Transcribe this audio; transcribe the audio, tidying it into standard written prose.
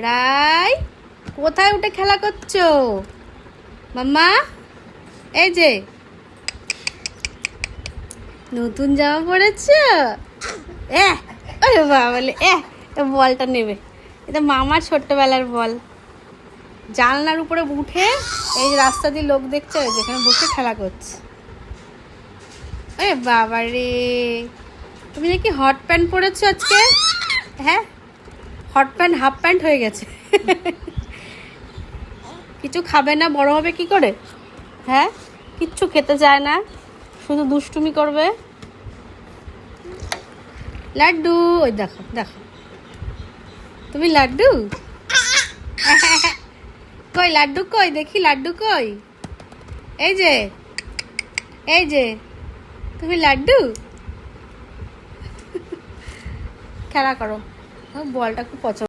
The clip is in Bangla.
রাই, কোথায় উঠে খেলা করছো মাম্মা? এই যে নতুন জামা পরেছো। বাবলে বলটা নেবে। এটা মামার ছোট্টবেলার বল। জানলার উপরে উঠে এই রাস্তা দিয়ে লোক দেখছে, যেখানে বসে খেলা করছে। বাবা রে, তুমি নাকি হট প্যান্ট পরেছো আজকে? হ্যাঁ, হট প্যান্ট হাফ প্যান্ট হয়ে গেছে। কিছু খাবে না, বড় হবে কি করে? হ্যাঁ, কিচ্ছু খেতে চায় না, শুধু দুষ্টুমি করবে। লাড্ডু, ওই দেখো দেখো, তুমি লাড্ডু। কই লাড্ডু কই, দেখি লাড্ডু কই। এই যে, এই যে তুমি লাড্ডু। খেলা করো, বলটা খুব পছন্দ।